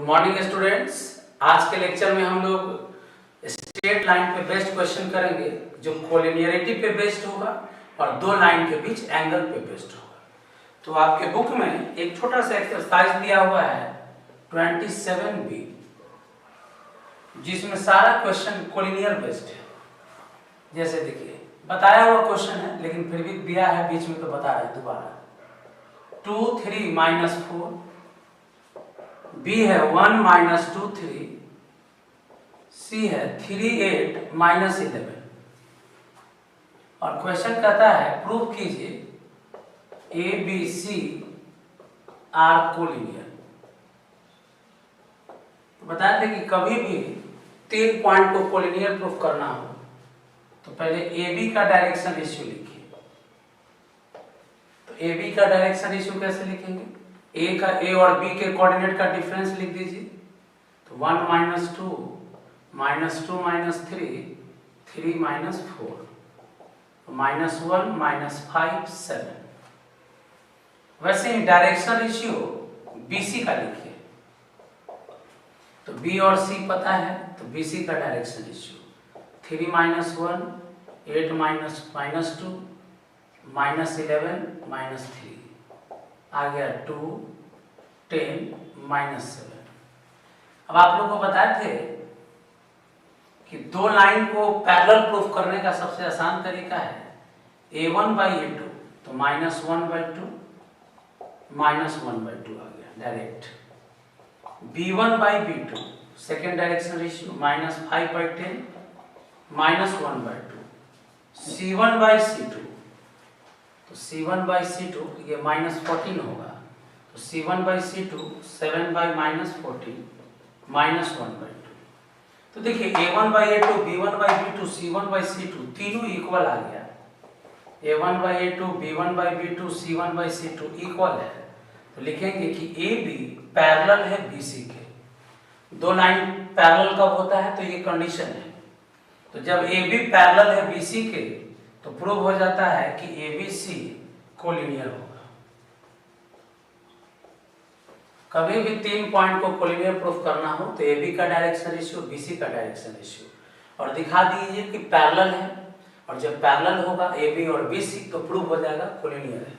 Morning students. आज के lecture में हम लोग स्ट्रेट लाइन पे बेस्ड क्वेश्चन करेंगे जो कोलिनियरिटी पे बेस्ड होगा और दो लाइन के बीच एंगल पे बेस्ड होगा। तो आपके बुक में एक छोटा सा एक्सरसाइज दिया हुआ है 27B, जिसमें सारा क्वेश्चन कोलिनियर बेस्ड है। जैसे देखिए बताया हुआ क्वेश्चन है लेकिन फिर भी दिया है बीच में, तो बता रहे हैं दोबारा। 2 3 -4, B है 1 -2 3, C है 3 8 -11 और क्वेश्चन कहता है प्रूव कीजिए A B C are collinear. बताए थे कि कभी भी 3 पॉइंट को कोलिनियर प्रूफ करना हो तो पहले ए बी का डायरेक्शन रेशियो लिखिए। तो ए बी का डायरेक्शन रेशियो कैसे लिखेंगे? ए और बी के कोऑर्डिनेट का डिफरेंस लिख दीजिए। तो 1 - 2 -2 - 3 3 - 4 -1 -5 7। वैसे ही डायरेक्शन रेशियो बीसी का लिखिए। तो बी और सी पता है तो बीसी का डायरेक्शन रेशियो 3 - 1 8 - -2 -11 -3 आ गया 2 10 -7। अब आप लोग को बताए थे कि दो लाइन को पैरेलल प्रूफ करने का सबसे आसान तरीका है A1/A2, तो -1/2 -1/2 आ गया direct. B1/B2 second direction ratio -5/10 -1/2। C1/C2 तो C1/C2 ये -14 होगा, तो C1/C2 7 -14 -1/2। तो देखिए A1/A2 B1/B2 C1/C2 तीनों इक्वल आ गया। A1/A2 B1/B2 C1/C2 इक्वल है, तो लिखेंगे कि AB पैरेलल है BC के। दो लाइन पैरेलल कब होता है? तो ये कंडीशन है। तो जब AB पैरेलल है BC के तो प्रूव हो जाता है कि ABC कोलिनियर होगा। कभी भी 3 पॉइंट को कोलिनियर प्रूफ करना हो तो AB का डायरेक्शन रेशियो BC का डायरेक्शन रेशियो और दिखा दीजिए कि पैरेलल है, और जब पैरेलल होगा AB और BC तो प्रूव हो जाएगा कोलिनियर है।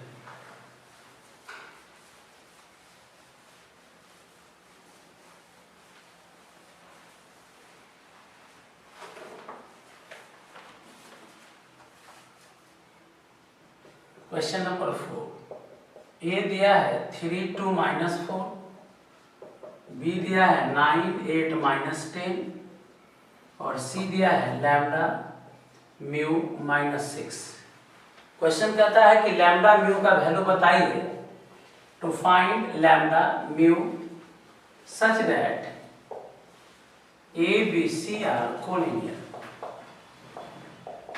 क्वेश्चन नंबर 4, ए दिया है 3 2 -4, बी दिया है 9 8 -10 और सी दिया है लैम्डा म्यू -6। क्वेश्चन कहता है कि लैम्डा म्यू का वैल्यू बताइए to find lambda mu such that A B C are collinear.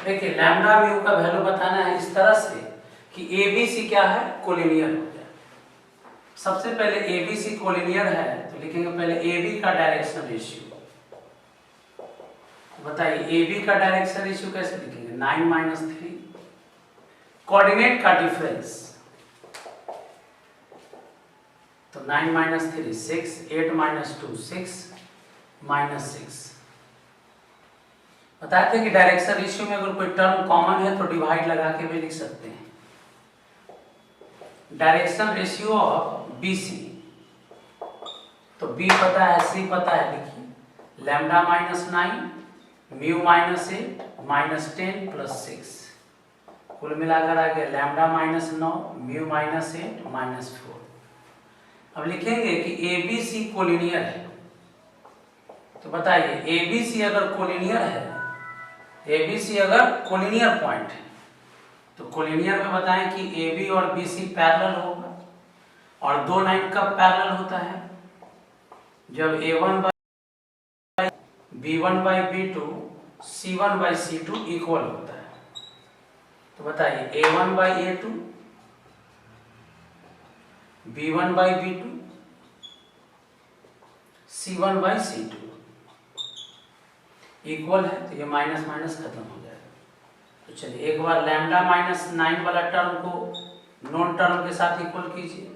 देखिए लैम्डा म्यू का वैल्यू बताना है इस तरह से कि ABC क्या है? कोलिनियर हो जाए। सबसे पहले ABC कोलिनियर है तो लिखेंगे पहले AB का डायरेक्शन रेशियो। बताइए AB का डायरेक्शन रेशियो कैसे लिखेंगे? 9 - 3। कोऑर्डिनेट का डिफरेंस तो 9 - 3 6 8 - 2 6 -6। बताते हैं कि डायरेक्शन रेशियो में अगर कोई टर्म कॉमन है तो डिवाइड लगा के भी लिख सकते हैं। डायरेक्शन रेशियो ऑफ BC, तो B पता है C पता है, लिखिए लैम्डा -9 म्यू -8 -10 + 6 कुल मिलाकर आ गया लैम्डा -9 म्यू -8 -4। अब लिखेंगे कि ABC कोलिनियर है। तो बताइए ABC अगर कोलिनियर है, ABC अगर कोलिनियर पॉइंट है तो कोलिनियर में बताएं कि AB और BC पैरेलल होगा। और दो लाइन कब पैरेलल होता है? जब B1/B2 C1/C2 इक्वल होता है। तो बताइए A1/A2 B1/B2 C1/C2 इक्वल है, तो ये माइनस माइनस खत्म हो जाएगा। तो चलिए एक बार लैम्डा -9 वाला टर्म को नॉन टर्म के साथ इक्वल कीजिए।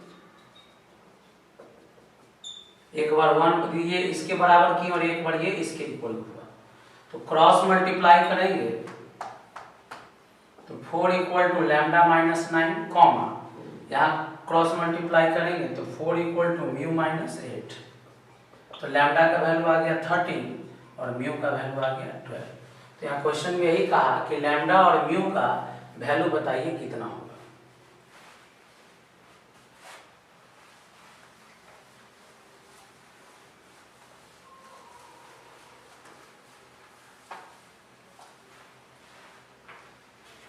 एक बार 1 ये इसके बराबर की और एक बार ये इसके इक्वल हुआ, तो क्रॉस मल्टीप्लाई करेंगे तो 4 equal to lambda minus 9 comma यहाँ क्रॉस मल्टीप्लाई करेंगे तो 4 इक्वल टू म्यू माइनस 8, तो लैम्डा का वैल्यू आ गया 13 और म्यू का वैल्यू आ गया 12। तो यहाँ क्वेश्चन में यही कहा कि लैम्डा और म्यू का वैल्यू बताइए कितना होगा।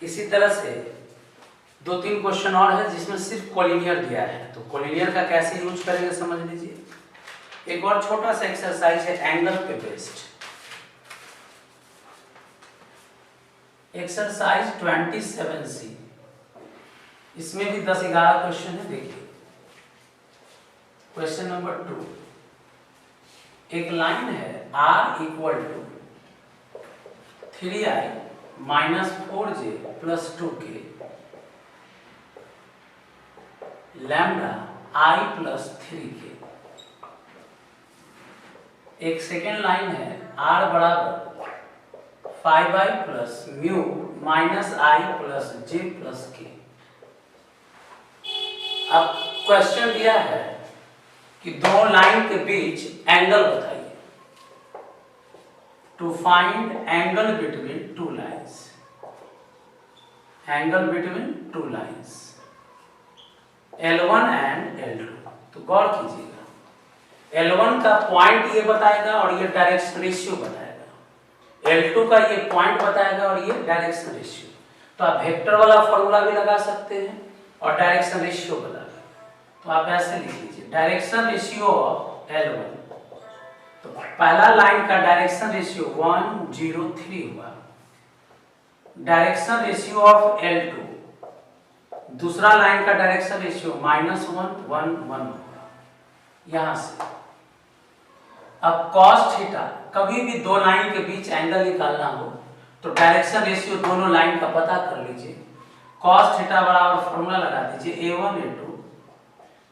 इसी तरह से 2-3 क्वेश्चन और है जिसमें सिर्फ कोलिनियर दिया है, तो कोलिनियर का कैसे यूज करेंगे समझ लीजिए। एक और छोटा सा एक्सरसाइज है एंगल पे बेस्ड, एक्सरसाइज 27C। इसमें भी 10-11 क्वेश्चन है। देखिए क्वेश्चन नंबर 2, एक लाइन है R equal to 3i minus 4j plus 2k lambda i plus 3k। एक सेकेंड लाइन है R बराबर 5i plus mu minus i plus j plus k। अब क्वेश्चन दिया है कि दो लाइन के बीच एंगल बताइए। To find angle between two lines, angle between two lines L1 and L2। तो गौर कीजिएगा, L1 का पॉइंट ये बताएगा और ये डायरेक्शन रेशियो बताएगा, L2 का ये पॉइंट बताएगा और ये डायरेक्शन रेशियो। तो आप वेक्टर वाला फॉर्मूला भी लगा सकते हैं और डायरेक्शन रेशियो बताएगा। तो आप ऐसे लिख लीजिए डायरेक्शन रेशियो ऑफ L1, तो पहला लाइन का डायरेक्शन रेशियो 103 हुआ। डायरेक्शन रेशियो ऑफ L2, दूसरा लाइन का डायरेक्शन रेशियो -111 होगा यहां से। अब cos थीटा, कभी भी दो लाइन के बीच एंगल निकालना हो तो डायरेक्शन रेशियो दोनों लाइन का पता कर लीजिए। cos थीटा बराबर फॉर्मूला लगा दीजिए A1 A2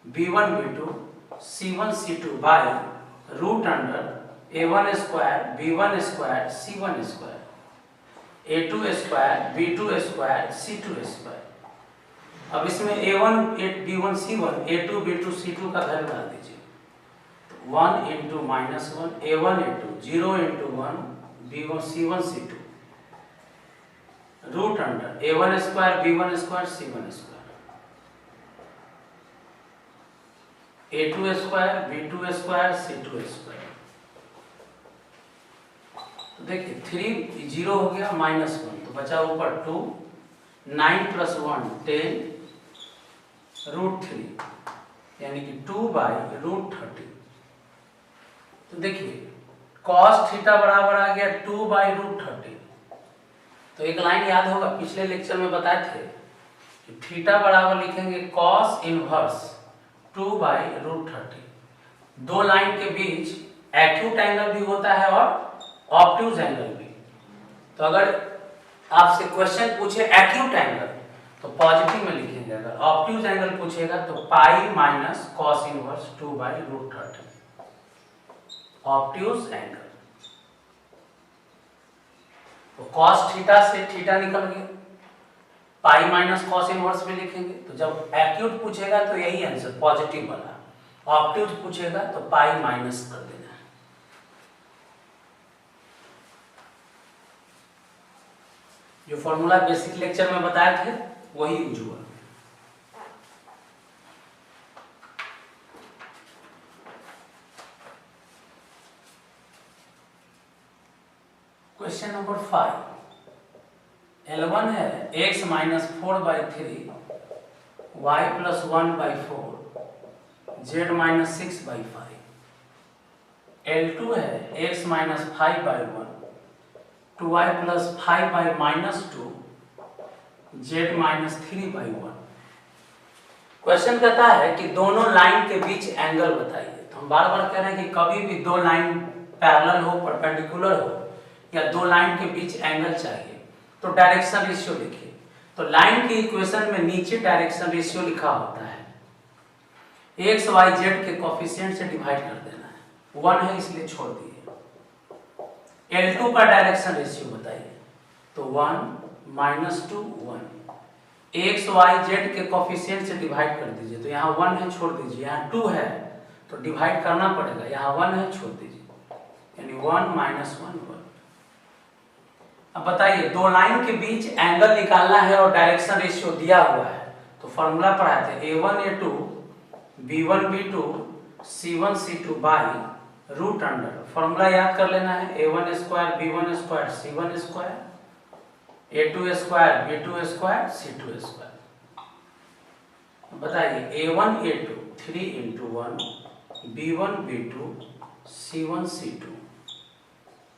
B1 B2 C1 C2 by root under A1 square B1 square C1 square A2 square B2 square C2 square. अब इसमें A1 B1 C1 A2 B2 C2 का वैल्यू डाल दीजिए, 1 into -1 A1 A2 0 into 1 B1 C1 C2 root under A1 square B1 square C1 square A2 square B2 square C2 square. तो देखिए 3 0 हो गया -1, तो बचा ऊपर 2, 9 + 1 10 √3 यानी कि 2/√30। तो देखिए cos थीटा बराबर आ गया 2/√30। तो एक लाइन याद होगा, पिछले लेक्चर में बताए थे कि थीटा बराबर लिखेंगे cos इनवर्स 2/√30। दो लाइन के बीच एक्यूट एंगल भी होता है और ऑब्ट्यूज एंगल भी। तो अगर आपसे क्वेश्चन पूछे एक्यूट एंगल तो पॉजिटिव में लिखेंगे, अगर ऑब्ट्यूज एंगल पूछेगा तो pi minus cos inverse 2/√30 obtuse angle. तो cos थीटा से थीटा निकल गया, पाई माइनस cos इनवर्स में लिखेंगे। तो जब एक्यूट पूछेगा तो यही आंसर पॉजिटिव वाला, ऑब्ट्यूज पूछेगा तो पाई माइनस कर देना है। जो फॉर्मूला बेसिक लेक्चर में बताए थे वही यूज हुआ। क्वेश्चन नंबर 5, L1 है x - 4/3 y + 1/4 z - 6/5। L2 है x - 5/1 2y + 5/-2 z - 3/1। क्वेश्चन कहता है कि दोनों लाइन के बीच एंगल बताइए। तो हम बार बार कह रहे हैं कि कभी भी दो लाइन पैरेलल हो, परपेंडिकुलर हो या दो लाइन के बीच एंगल चाहिए तो डायरेक्शन रेशियो लिखिए। तो लाइन की इक्वेशन में नीचे डायरेक्शन रेशियो लिखा होता है, x y z के कोफिशिएंट से डिवाइड कर देना है। 1 है इसलिए छोड़ दिए। L2 का डायरेक्शन रेशियो बताइए। तो 1 -2 1 एक्स वाई जेड के कोफिशिएंट से डिवाइड कर दीजिए। तो यहाँ 1 है छोड़ दीजिए, यहाँ 2 है तो डिवाइड करना पड़ेगा, यहाँ 1 है छोड़ दीजिए, यानी 1 - 1 1। अब बताइए दो लाइन के बीच एंगल निकालना है और डायरेक्शन रेशियो दिया हुआ है, तो फॉर्मूला पढ़ाए थे A1 A2 B1 B2 C1 C2 by root under. Formula याद कर लेना है, A1 square B1 square C1 square A2 square B2 square C2 square. बताइए A1 A2 3 × 1 B1 B2 C1 C2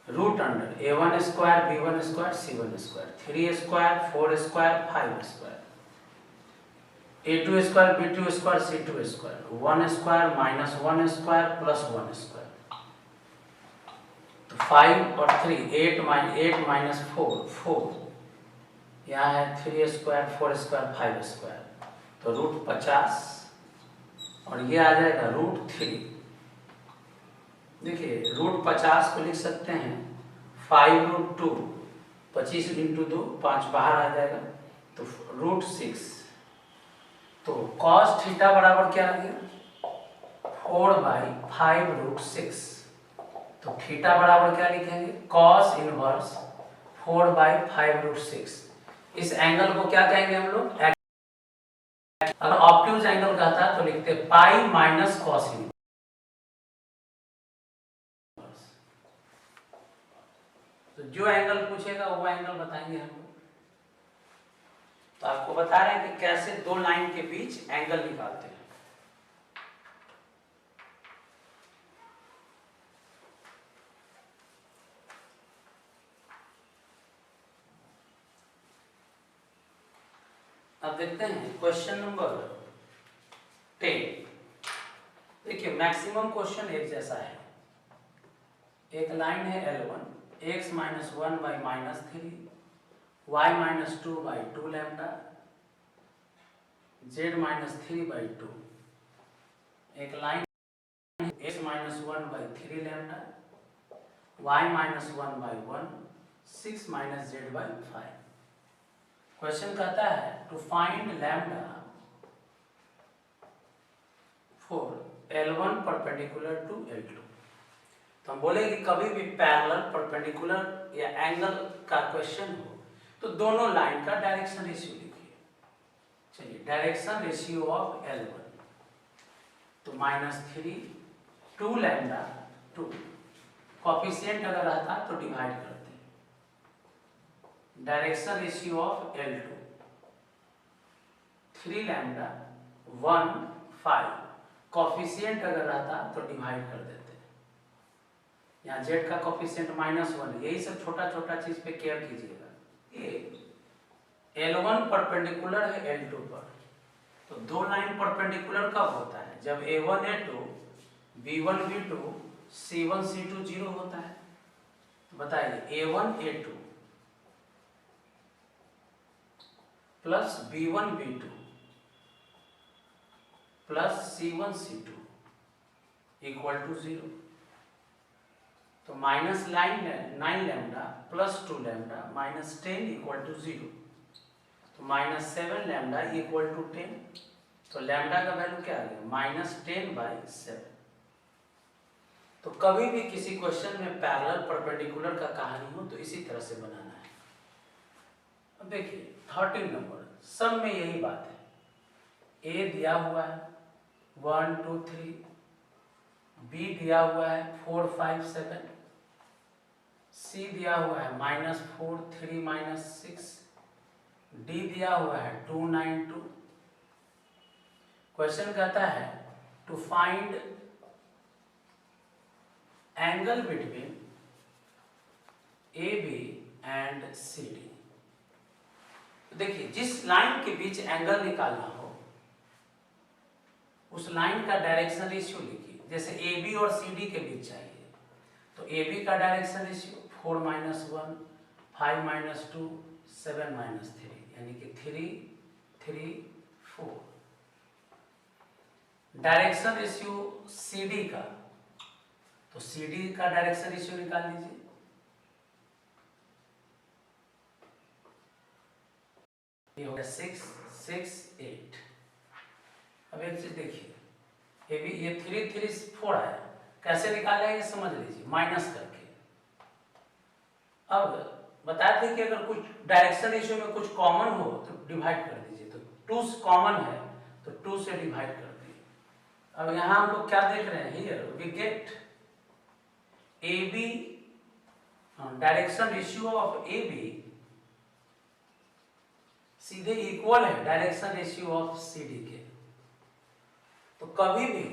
root under A1 square B1 square C1 square 3 square 4 square 5 square A2 square B2 square C2 square 1 square -1 square plus 1 square. तो 5 और 3 8 - 4 4, यहाँ है 3 square 4 square 5 square, तो root 50 और ये आ जाएगा root 3। देखिए root 50 को लिख सकते हैं 5√2 25 × 2 5 बाहर आ जाएगा, तो रूट 6। तो cos थीटा बराबर क्या लगेगा 4/5√6। तो थीटा बराबर क्या लिखेंगे cos इनवर्स 4/5√6। इस एंगल को क्या कहेंगे हम लोग, अगर ऑब्ट्यूज एंगल कहता तो लिखते पाई माइनस cos इनवर्स। तो जो एंगल पूछेगा वो एंगल बताएंगे हम लोग। तो आपको बता रहे हैं कि कैसे दो लाइन के बीच एंगल निकालते हैं। अब देखते हैं क्वेश्चन नंबर 10। देखिए मैक्सिमम क्वेश्चन एक जैसा है। एक लाइन है L1 x - 1/-3 y - 2/2 lambda z - 3/2। एक line x - 1/3 lambda y - 1/1 6 - z/5। Question कहता है to find lambda for L1 perpendicular to L2। तो हम बोले कि कभी भी पैरेलल परपेंडिकुलर या एंगल का क्वेश्चन हो तो दोनों लाइन का डायरेक्शन रेशियो लिखिए। चलिए डायरेक्शन रेशियो ऑफ L1 तो -3 2 लैम्डा 2, कोफिशिएंट अगर रहता तो डिवाइड करते। Direction ratio of L2 3 lambda 1 5, coefficient अगर रहता तो डिवाइड कर देते। यहाँ z का कोफिशिएंट -1, यही सब छोटा छोटा चीज पे केयर कीजिएगा। ये L1 परपेंडिकुलर है L2 पर, तो दो लाइन परपेंडिकुलर कब होता है, जब A1 A2 B1 B2 C1 C2 0 होता है। तो बताइए A1 A2 plus B1 B2 plus C1 C2 equal to 0। तो -9 lambda plus 2 lambda -10 equal to 0। तो -7 लैम्डा इक्वल टू 10। तो लैम्डा का वैल्यू क्या आ गया -10/7। तो कभी भी किसी क्वेश्चन में पैरेलल परपेंडिकुलर का कहानी हो तो इसी तरह से बनाना है। अब देखिए 13 नंबर, सब में यही बात है। ए दिया हुआ है 1 2 3, बी दिया हुआ है 4 5 7, सी दिया हुआ है -4 3 -6, डी दिया हुआ है 2 9 2। क्वेश्चन कहता है to find angle between A B and C D. देखिए जिस लाइन के बीच एंगल निकालना हो उस लाइन का डायरेक्शन रेशियो लिखिए। जैसे ए बी और सी डी के बीच चाहिए तो ए बी का डायरेक्शन रेशियो 4 - 1 5 - 2 7 - 3, यानी कि 3 3 4। डायरेक्शन रेशियो सी डी का, तो तो CD का डायरेक्शन रेशियो निकाल लीजिए। ये हो गया 6, 6, 8। अब एक चीज देखिए, ये 3, 3, 4 आया, कैसे निकालेंगे ये समझ लीजिए, माइनस करके। अब बताए थे कि अगर कुछ डायरेक्शन रेशियो में कुछ कॉमन हो तो डिवाइड कर दीजिए, तो 2 कॉमन है तो 2 से डिवाइड कर दिए। अब यहाँ हम लोग क्या देख रहे हैं, here we get AB, direction ratio of AB सीधे इक्वल है डायरेक्शन रेशियो ऑफ CD के। तो कभी भी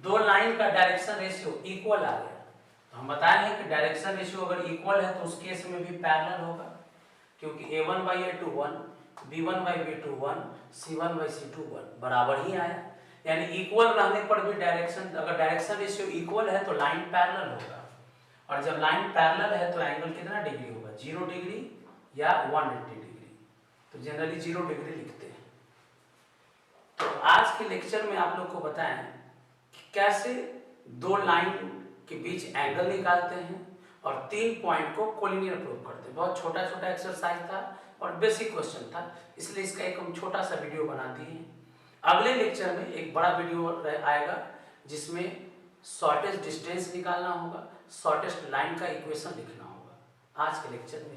दो लाइन का डायरेक्शन रेशियो इक्वल आ गया तो हम बताए हैं कि डायरेक्शन रेशियो अगर इक्वल है तो उस केस में भी पैरेलल होगा, क्योंकि A1/A2 1, B1/B2 1, C1/C2 1 बराबर ही आया। यानी इक्वल रहने पर भी डायरेक्शन, अगर डायरेक्शन रेशियो इक्वल है तो लाइन पैरेलल होगा, और जब लाइन पैरेलल है तो एंगल कितना डिग्री होगा, 0 डिग्री या 180 डिग्री। तो जनरली 0 डिग्री लिखते हैं। तो आज के लेक्चर में आप लोग को बताएं कि कैसे दो लाइन के बीच एंगल निकालते हैं और 3 पॉइंट को कोलिनियर प्रूव करते हैं। बहुत छोटा छोटा एक्सरसाइज था और बेसिक क्वेश्चन था, इसलिए इसका एक हम छोटा सा वीडियो बना दिए हैं। अगले लेक्चर में एक बड़ा वीडियो आएगा जिसमें शॉर्टेस्ट डिस्टेंस निकालना होगा, शॉर्टेस्ट लाइन का इक्वेशन लिखना होगा। आज के लेक्चर में